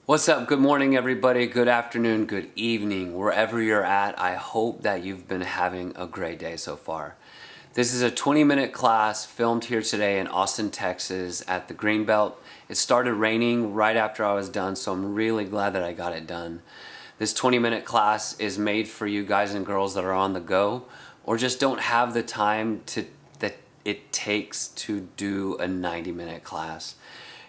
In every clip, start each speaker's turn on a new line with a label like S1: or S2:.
S1: What's up? Good morning, everybody. Good afternoon, good evening, wherever you're at. I hope that you've been having a great day so far. This is a 20-minute class filmed here today in Austin, Texas at the Greenbelt. It started raining right after I was done, so I'm really glad that I got it done. This 20-minute class is made for you guys and girls that are on the go or just don't have the time that it takes to do a 90-minute class.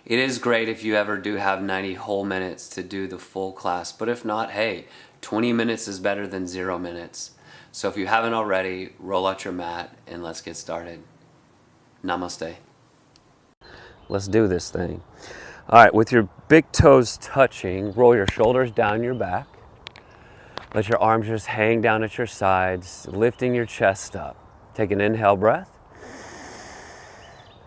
S1: It is great if you ever do have 90 whole minutes to do the full class, but if not, hey, 20 minutes is better than 0 minutes. So if you haven't already, roll out your mat and let's get started. Namaste. Let's do this thing. All right, with your big toes touching, roll your shoulders down your back. Let your arms just hang down at your sides, lifting your chest up. Take an inhale breath.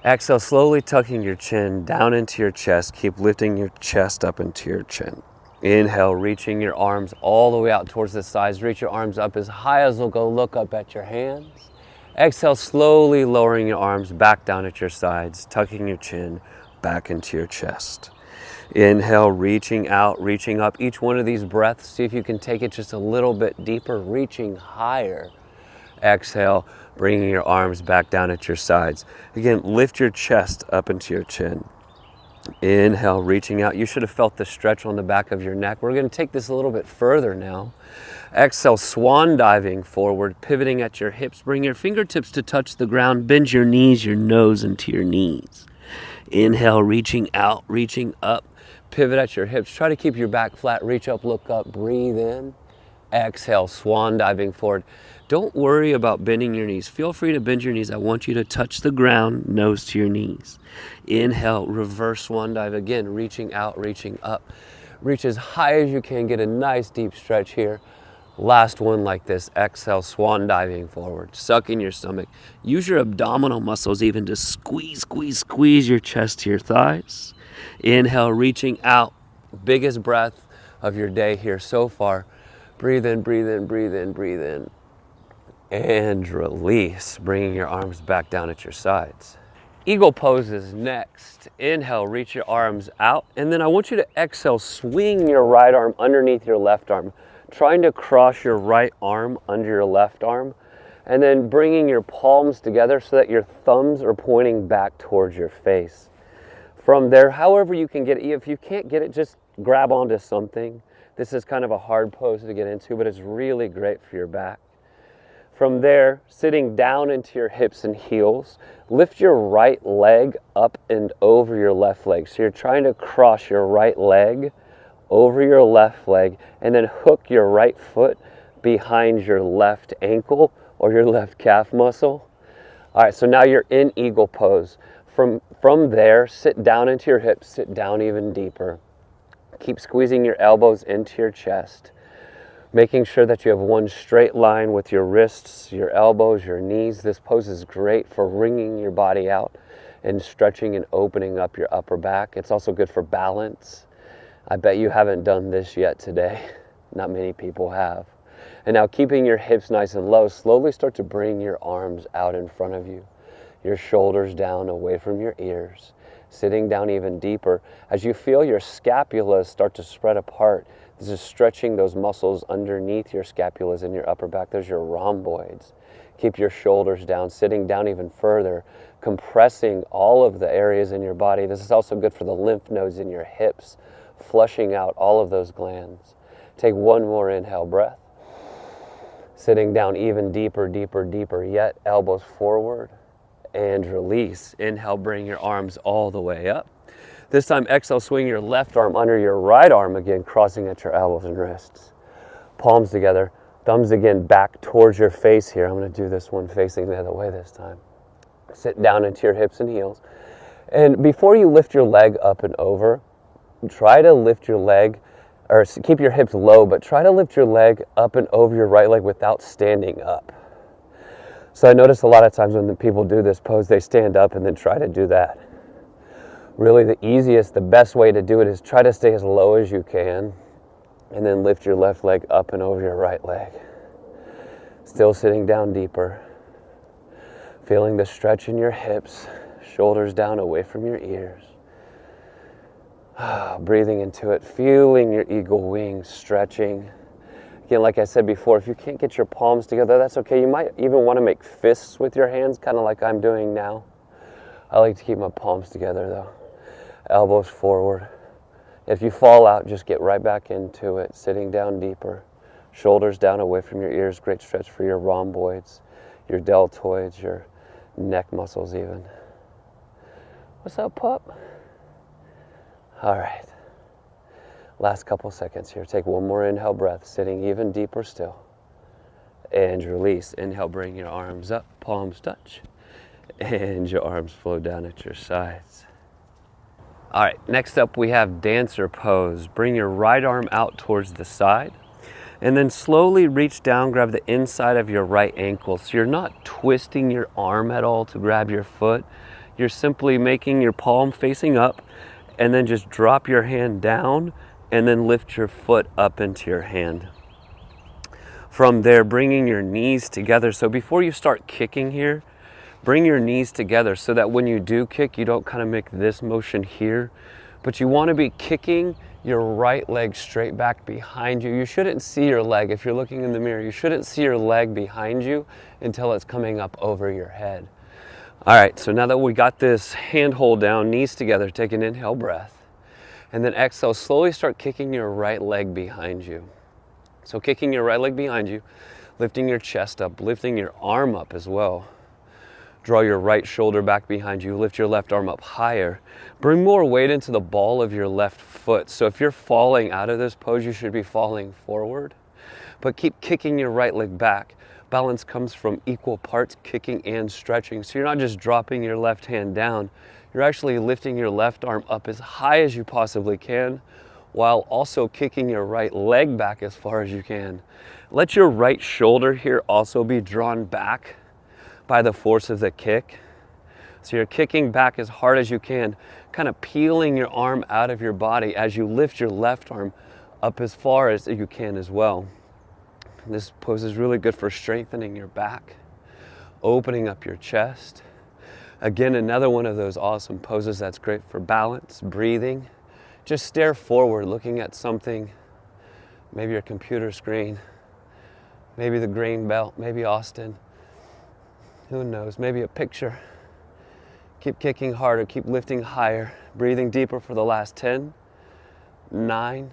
S1: Exhale, slowly tucking your chin down into your chest. Keep lifting your chest up into your chin. Inhale, reaching your arms all the way out towards the sides. Reach your arms up as high as they'll go. Look up at your hands. Exhale, slowly lowering your arms back down at your sides, tucking your chin back into your chest. Inhale, reaching out, reaching up. Each one of these breaths, see if you can take it just a little bit deeper, reaching higher. Exhale, bringing your arms back down at your sides. Again, lift your chest up into your chin. Inhale, reaching out. You should have felt the stretch on the back of your neck. We're going to take this a little bit further now. Exhale, swan diving forward, pivoting at your hips. Bring your fingertips to touch the ground. Bend your knees, your nose into your knees. Inhale, reaching out, reaching up. Pivot at your hips. Try to keep your back flat. Reach up, look up, breathe in. Exhale, swan diving forward. Don't worry about bending your knees. Feel free to bend your knees. I want you to touch the ground, nose to your knees. Inhale, reverse swan dive. Again, reaching out, reaching up. Reach as high as you can. Get a nice deep stretch here. Last one like this. Exhale, swan diving forward. Suck in your stomach. Use your abdominal muscles even to squeeze, squeeze, squeeze your chest to your thighs. Inhale, reaching out. Biggest breath of your day here so far. Breathe in, breathe in, breathe in, breathe in. And release, bringing your arms back down at your sides. Eagle pose is next. Inhale, reach your arms out. And then I want you to exhale, swing your right arm underneath your left arm, trying to cross your right arm under your left arm. And then bringing your palms together so that your thumbs are pointing back towards your face. From there, however you can get it, if you can't get it, just grab onto something. This is kind of a hard pose to get into, but it's really great for your back. From there, sitting down into your hips and heels, lift your right leg up and over your left leg. So you're trying to cross your right leg over your left leg and then hook your right foot behind your left ankle or your left calf muscle. All right, so now you're in eagle pose. From there, sit down into your hips, sit down even deeper. Keep squeezing your elbows into your chest, making sure that you have one straight line with your wrists, your elbows, your knees. This pose is great for wringing your body out and stretching and opening up your upper back. It's also good for balance. I bet you haven't done this yet today. Not many people have. And now keeping your hips nice and low, slowly start to bring your arms out in front of you, your shoulders down away from your ears, sitting down even deeper. As you feel your scapulas start to spread apart, this is stretching those muscles underneath your scapulas in your upper back. Those are your rhomboids. Keep your shoulders down, sitting down even further, compressing all of the areas in your body. This is also good for the lymph nodes in your hips, flushing out all of those glands. Take one more inhale breath. Sitting down even deeper, deeper, deeper yet. Elbows forward and release. Inhale, bring your arms all the way up. This time, exhale, swing your left arm under your right arm again, crossing at your elbows and wrists. Palms together, thumbs again back towards your face here. I'm going to do this one facing the other way this time. Sit down into your hips and heels. And before you lift your leg up and over, try to lift your leg, or keep your hips low, but try to lift your leg up and over your right leg without standing up. So I notice a lot of times when the people do this pose, they stand up and then try to do that. Really the easiest, the best way to do it is try to stay as low as you can and then lift your left leg up and over your right leg. Still sitting down deeper. Feeling the stretch in your hips, shoulders down away from your ears. Breathing into it, feeling your eagle wings stretching. Again, like I said before, if you can't get your palms together, that's okay. You might even want to make fists with your hands, kind of like I'm doing now. I like to keep my palms together though. Elbows forward. If you fall out, just get right back into it, sitting down deeper. Shoulders down away from your ears, great stretch for your rhomboids, your deltoids, your neck muscles even. What's up, pup? All right. Last couple seconds here. Take one more inhale breath, sitting even deeper still. And release. Inhale, bring your arms up, palms touch. And your arms flow down at your sides. All right, next up we have dancer pose. Bring your right arm out towards the side. And then slowly reach down, grab the inside of your right ankle. So you're not twisting your arm at all to grab your foot. You're simply making your palm facing up, and then just drop your hand down and then lift your foot up into your hand. From there, bringing your knees together. So before you start kicking here, bring your knees together so that when you do kick, you don't kind of make this motion here, but you want to be kicking your right leg straight back behind you. You shouldn't see your leg. If you're looking in the mirror, you shouldn't see your leg behind you until it's coming up over your head. All right, so now that we got this hand hold down, knees together, take an inhale breath. And then exhale, slowly start kicking your right leg behind you. So kicking your right leg behind you, lifting your chest up, lifting your arm up as well. Draw your right shoulder back behind you, lift your left arm up higher. Bring more weight into the ball of your left foot. So if you're falling out of this pose, you should be falling forward. But keep kicking your right leg back. Balance comes from equal parts kicking and stretching. So you're not just dropping your left hand down, you're actually lifting your left arm up as high as you possibly can, while also kicking your right leg back as far as you can. Let your right shoulder here also be drawn back by the force of the kick. So you're kicking back as hard as you can, kind of peeling your arm out of your body as you lift your left arm up as far as you can as well. This pose is really good for strengthening your back, opening up your chest. Again, another one of those awesome poses that's great for balance, breathing. Just stare forward, looking at something, maybe your computer screen, maybe the Greenbelt, maybe Austin. Who knows, maybe a picture. Keep kicking harder, keep lifting higher, breathing deeper for the last 10, 9,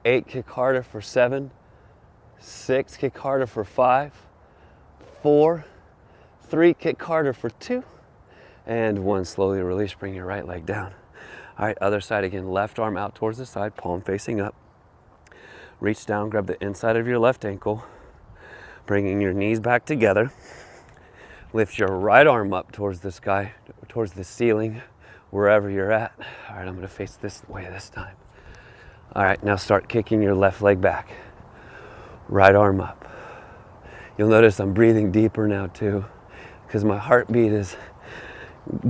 S1: 8, kick harder for 7, 6, kick harder for 5, 4, 3, kick harder for 2, and 1, slowly release, bring your right leg down. All right, other side again, left arm out towards the side, palm facing up. Reach down, grab the inside of your left ankle, bringing your knees back together. Lift your right arm up towards the sky, towards the ceiling, wherever you're at. All right, I'm gonna face this way this time. All right, now start kicking your left leg back. Right arm up. You'll notice I'm breathing deeper now too, because my heartbeat is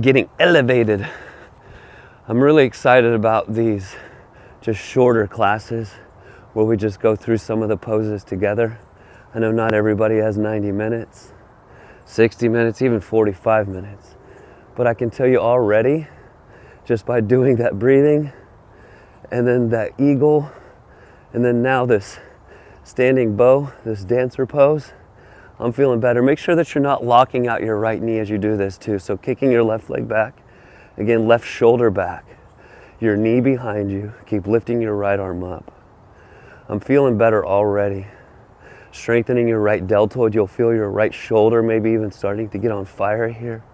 S1: getting elevated. I'm really excited about these just shorter classes where we just go through some of the poses together. I know not everybody has 90 minutes, 60 minutes, even 45 minutes. But I can tell you already, just by doing that breathing, and then that eagle, and then now this standing bow, this dancer pose, I'm feeling better. Make sure that you're not locking out your right knee as you do this too. So kicking your left leg back, again, left shoulder back, your knee behind you, keep lifting your right arm up. I'm feeling better already. Strengthening your right deltoid, you'll feel your right shoulder maybe even starting to get on fire here.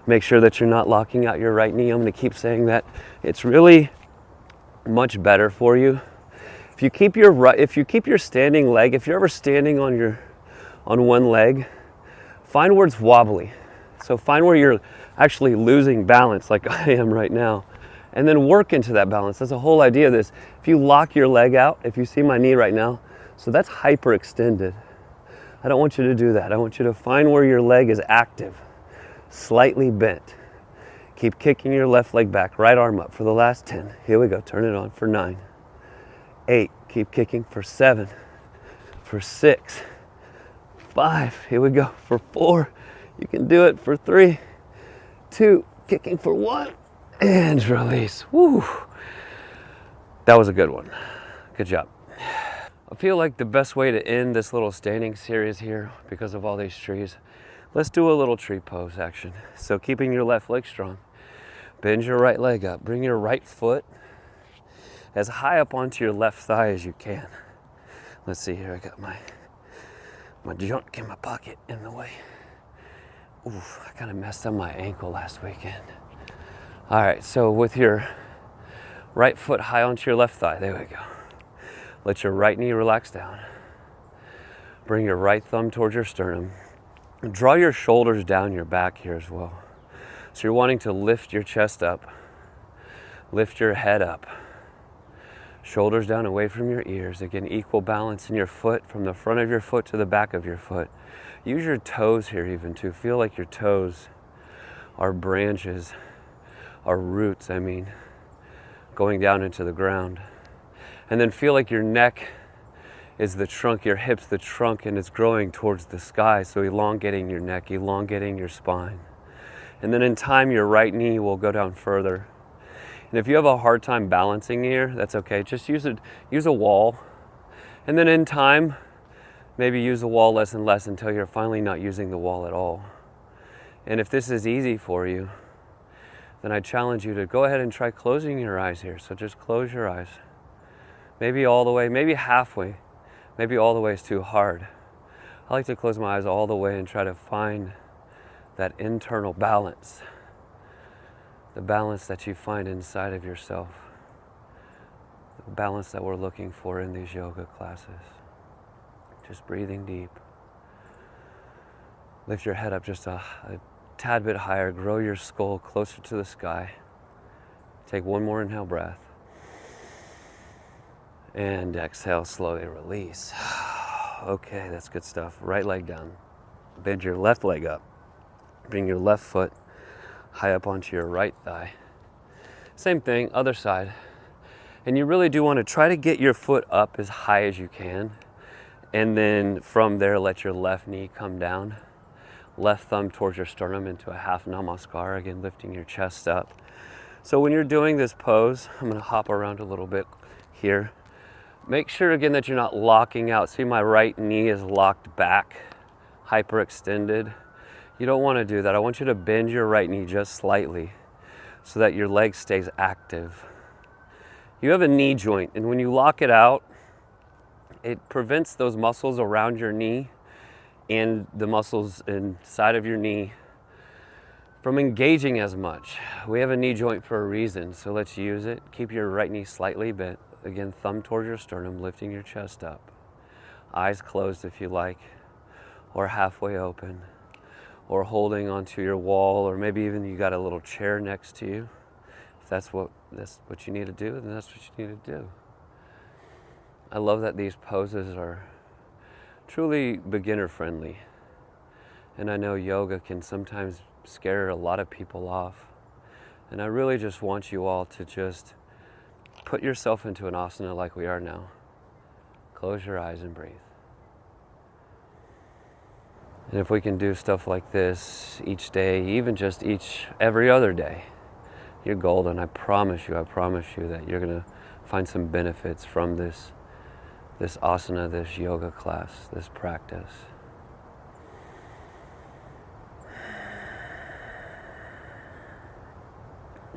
S1: Make sure that you're not locking out your right knee. I'm going to keep saying that. It's really much better for you. If you keep your standing leg, if you're ever standing on one leg, find where it's wobbly. So find where you're actually losing balance like I am right now, and then work into that balance. That's the whole idea of this. If you lock your leg out, if you see my knee right now, so that's hyperextended. I don't want you to do that. I want you to find where your leg is active, slightly bent. Keep kicking your left leg back, right arm up for the last 10. Here we go, turn it on for 9, 8, keep kicking for 7, for 6, 5, here we go, for 4, you can do it, for 3, 2, kicking for 1, and release. Woo. That was a good one. Good job. I feel like the best way to end this little standing series here, because of all these trees, let's do a little tree pose action. So keeping your left leg strong, bend your right leg up, bring your right foot as high up onto your left thigh as you can. Let's see here, I got my junk in my pocket in the way. Oof, I kind of messed up my ankle last weekend. All right, so with your right foot high onto your left thigh, there we go. Let your right knee relax down. Bring your right thumb towards your sternum. Draw your shoulders down your back here as well. So you're wanting to lift your chest up, lift your head up. Shoulders down away from your ears. Again, equal balance in your foot, from the front of your foot to the back of your foot. Use your toes here even too. Feel like your toes are branches, are roots, going down into the ground. And then feel like your neck is the trunk, your hips the trunk, and it's growing towards the sky. So elongating your neck, elongating your spine. And then in time, your right knee will go down further. And if you have a hard time balancing here, that's okay. Just use a wall. And then in time, maybe use the wall less and less until you're finally not using the wall at all. And if this is easy for you, then I challenge you to go ahead and try closing your eyes here. So just close your eyes. Maybe all the way, maybe halfway. Maybe all the way is too hard. I like to close my eyes all the way and try to find that internal balance. The balance that you find inside of yourself. The balance that we're looking for in these yoga classes. Just breathing deep. Lift your head up just a tad bit higher. Grow your skull closer to the sky. Take one more inhale breath. And exhale, slowly release. Okay, that's good stuff. Right leg down. Bend your left leg up. Bring your left foot high up onto your right thigh. Same thing, other side. And you really do want to try to get your foot up as high as you can. And then from there, let your left knee come down. Left thumb towards your sternum into a half namaskar. Again, lifting your chest up. So when you're doing this pose, I'm going to hop around a little bit here. Make sure again that you're not locking out. See, my right knee is locked back, hyperextended. You don't want to do that. I want you to bend your right knee just slightly so that your leg stays active. You have a knee joint, and when you lock it out, it prevents those muscles around your knee and the muscles inside of your knee from engaging as much. We have a knee joint for a reason, so let's use it. Keep your right knee slightly bent. Again, thumb towards your sternum, lifting your chest up. Eyes closed if you like, or halfway open, or holding onto your wall, or maybe even you got a little chair next to you. If that's what you need to do, then that's what you need to do. I love that these poses are truly beginner friendly. And I know yoga can sometimes scare a lot of people off. And I really just want you all to just put yourself into an asana like we are now. Close your eyes and breathe. And if we can do stuff like this each day, even just every other day, you're golden. I promise you that you're going to find some benefits from this asana, this yoga class, this practice.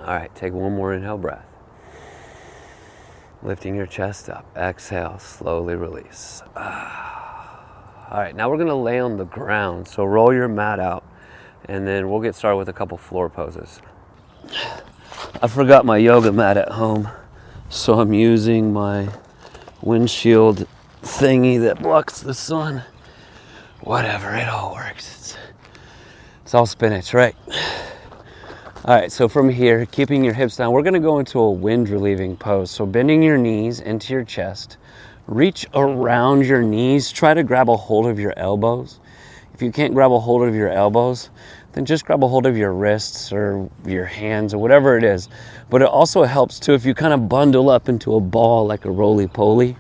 S1: All right, take one more inhale breath. Lifting your chest up. Exhale, slowly release. All right, now we're gonna lay on the ground. So roll your mat out and then we'll get started with a couple floor poses. I forgot my yoga mat at home, so I'm using my windshield thingy that blocks the sun. Whatever, it all works. It's all spinach, right? All right, so from here, keeping your hips down, we're gonna go into a wind relieving pose. So bending your knees into your chest, reach around your knees, try to grab a hold of your elbows. If you can't grab a hold of your elbows, then just grab a hold of your wrists or your hands or whatever it is. But it also helps too if you kind of bundle up into a ball like a roly-poly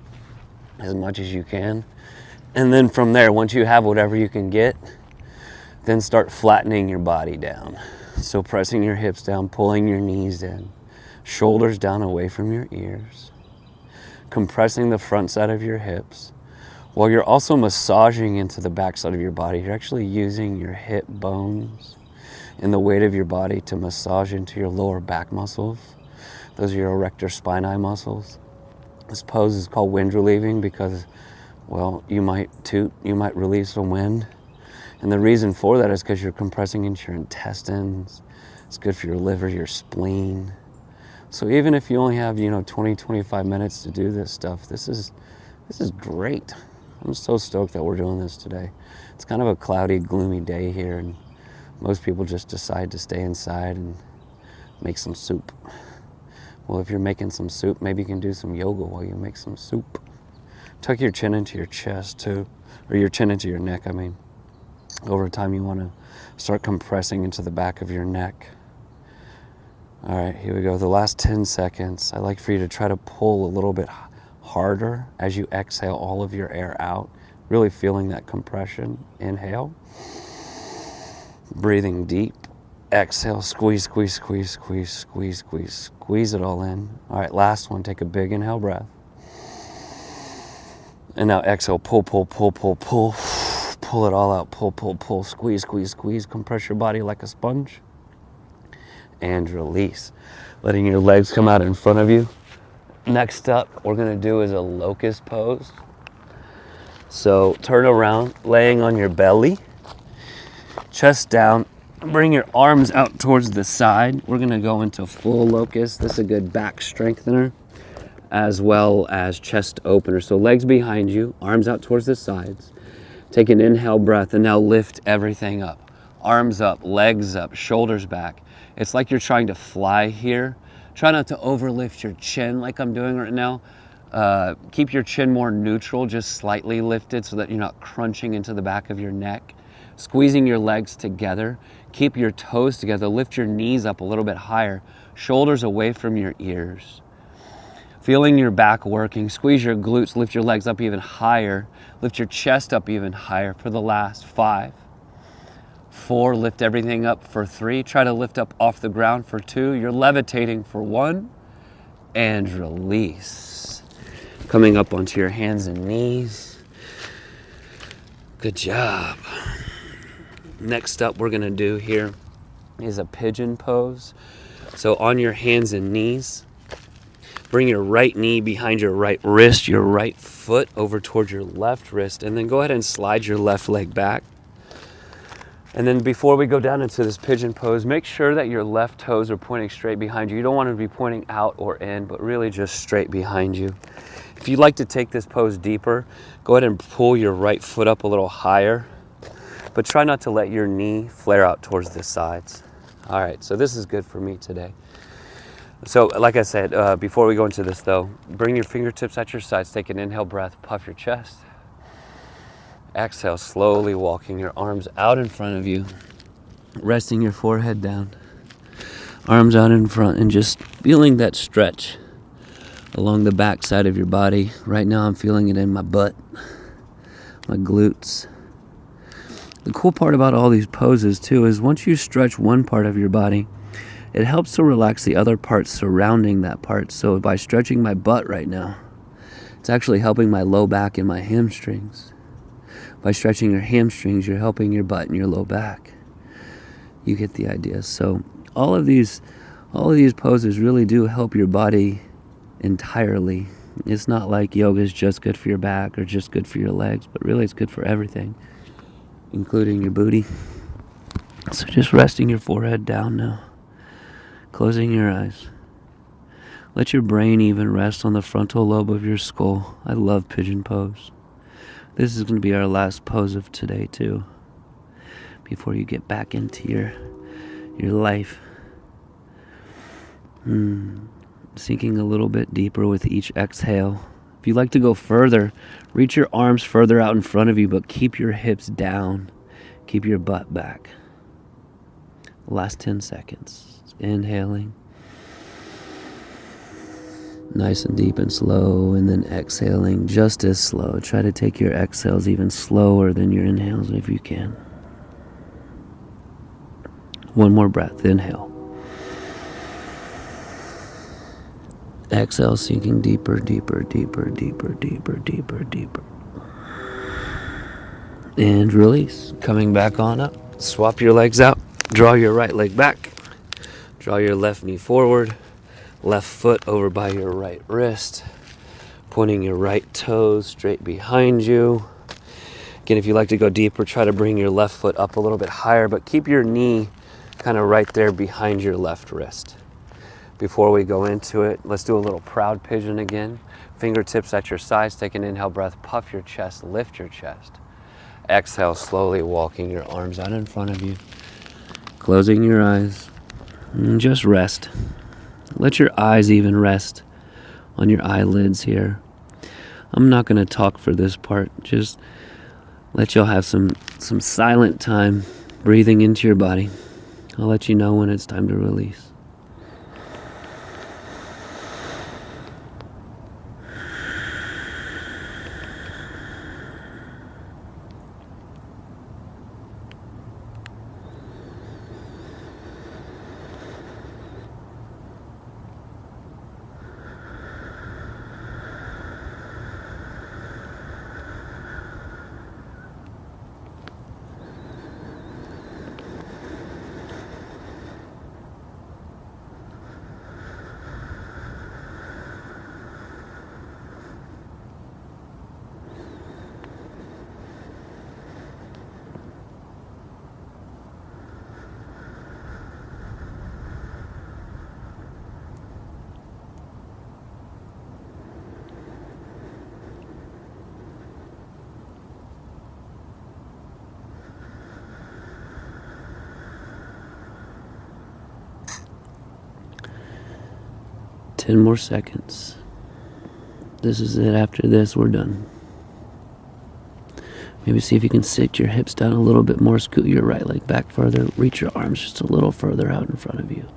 S1: as much as you can. And then from there, once you have whatever you can get, then start flattening your body down. So pressing your hips down, pulling your knees in, shoulders down away from your ears. compressing the front side of your hips, while you're also massaging into the back side of your body. You're actually using your hip bones and the weight of your body to massage into your lower back muscles. Those are your erector spinae muscles. This pose is called wind relieving because, well, you might toot, you might release some wind. And the reason for that is because you're compressing into your intestines. It's good for your liver, your spleen. So even if you only have, 20, 25 minutes to do this stuff, this is great. I'm so stoked that we're doing this today. It's kind of a cloudy, gloomy day here, and most people just decide to stay inside and make some soup. Well, if you're making some soup, maybe you can do some yoga while you make some soup. Tuck your chin into your chest too, or your chin into your neck, I mean. Over time, you want to start compressing into the back of your neck. All right, here we go. The last 10 seconds, I'd like for you to try to pull a little bit harder as you exhale all of your air out, really feeling that compression. Inhale. Breathing deep. Exhale, squeeze, squeeze, squeeze, squeeze, squeeze, squeeze, squeeze it all in. All right, last one. Take a big inhale breath. And now exhale, pull, pull, pull, pull, pull. Pull it all out, pull, pull, pull, squeeze, squeeze, squeeze. Compress your body like a sponge. And release. Letting your legs come out in front of you. Next up, we're gonna do is a locust pose. So turn around, laying on your belly, chest down, bring your arms out towards the side. We're gonna go into full locust. This is a good back strengthener as well as chest opener. So legs behind you, arms out towards the sides. Take an inhale breath and now lift everything up. Arms up, legs up, shoulders back. It's like you're trying to fly here. Try not to overlift your chin like I'm doing right now. Keep your chin more neutral, just slightly lifted so that you're not crunching into the back of your neck. Squeezing your legs together. Keep your toes together. Lift your knees up a little bit higher. Shoulders away from your ears. Feeling your back working. Squeeze your glutes. Lift your legs up even higher. Lift your chest up even higher for the last 5. 4, lift everything up for 3. Try to lift up off the ground for 2. You're levitating for 1. And release. Coming up onto your hands and knees. Good job. Next up we're gonna do here is a pigeon pose. So on your hands and knees, bring your right knee behind your right wrist, your right foot over towards your left wrist, and then go ahead and slide your left leg back. And then before we go down into this pigeon pose, make sure that your left toes are pointing straight behind you. You don't want to be pointing out or in, but really just straight behind you. If you'd like to take this pose deeper, go ahead and pull your right foot up a little higher, but try not to let your knee flare out towards the sides. All right, so this is good for me today. So like I said, before we go into this though, bring your fingertips at your sides, take an inhale breath, puff your chest. Exhale, slowly walking your arms out in front of you, resting your forehead down, arms out in front, and just feeling that stretch along the back side of your body. Right now I'm feeling it in my butt, my glutes. The cool part about all these poses too is once you stretch one part of your body, it helps to relax the other parts surrounding that part. So by stretching my butt right now, it's actually helping my low back and my hamstrings. By stretching your hamstrings, you're helping your butt and your low back. You get the idea. So all of these poses really do help your body entirely. It's not like yoga is just good for your back or just good for your legs, but really it's good for everything, including your booty. So just resting your forehead down now, closing your eyes. Let your brain even rest on the frontal lobe of your skull. I love pigeon pose. This is going to be our last pose of today too, before you get back into your life. Sinking a little bit deeper with each exhale. If you'd like to go further, reach your arms further out in front of you, but keep your hips down. Keep your butt back. Last 10 seconds. Inhaling. Nice and deep and slow, and then exhaling just as slow. Try to take your exhales even slower than your inhales if you can. One more breath. Inhale. Exhale, sinking deeper, deeper, deeper, deeper, deeper, deeper, deeper. And release. Coming back on up. Swap your legs out. Draw your right leg back. Draw your left knee forward. Left foot over by your right wrist. Pointing your right toes straight behind you. Again, if you like to go deeper, try to bring your left foot up a little bit higher, but keep your knee kind of right there behind your left wrist. Before we go into it, let's do a little proud pigeon again. Fingertips at your sides. Take an inhale breath. Puff your chest. Lift your chest. Exhale, slowly walking your arms out in front of you. Closing your eyes. And just rest. Let your eyes even rest on your eyelids here. I'm not going to talk for this part. Just let y'all have some silent time breathing into your body. I'll let you know when it's time to release. Ten more seconds. This is it. After this, we're done. Maybe see if you can sit your hips down a little bit more. Scoot your right leg back further. Reach your arms just a little further out in front of you.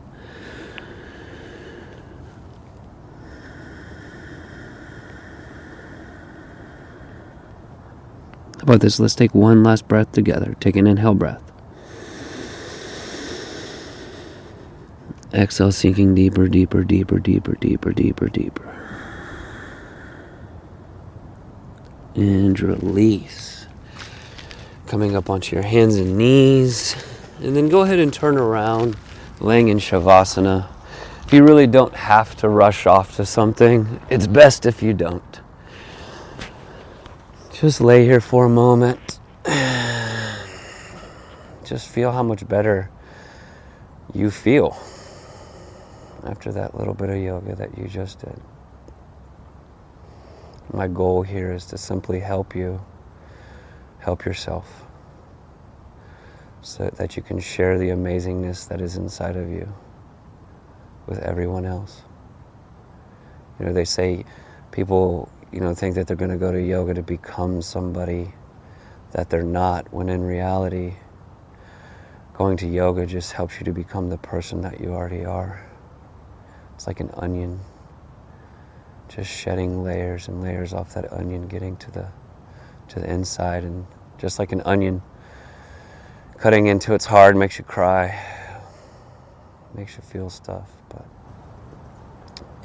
S1: How about this? Let's take one last breath together. Take an inhale breath. Exhale, sinking deeper, deeper, deeper, deeper, deeper, deeper, deeper. And release. Coming up onto your hands and knees. And then go ahead and turn around, laying in Shavasana. If you really don't have to rush off to something, it's best if you don't. Just lay here for a moment. Just feel how much better you feel after that little bit of yoga that you just did. My goal here is to simply help you help yourself so that you can share the amazingness that is inside of you with everyone else. You know, they say people, think that they're going to go to yoga to become somebody that they're not, when in reality, going to yoga just helps you to become the person that you already are. It's like an onion, just shedding layers and layers off that onion, getting to the inside. And just like an onion, cutting into it's hard, makes you cry, makes you feel stuff. But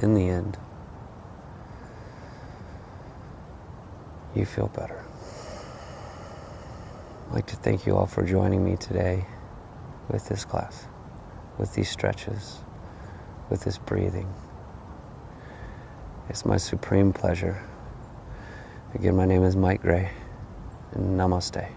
S1: in the end, you feel better. I'd like to thank you all for joining me today with this class, with these stretches, with this breathing. It's my supreme pleasure. Again, my name is Mike Gray, and Namaste.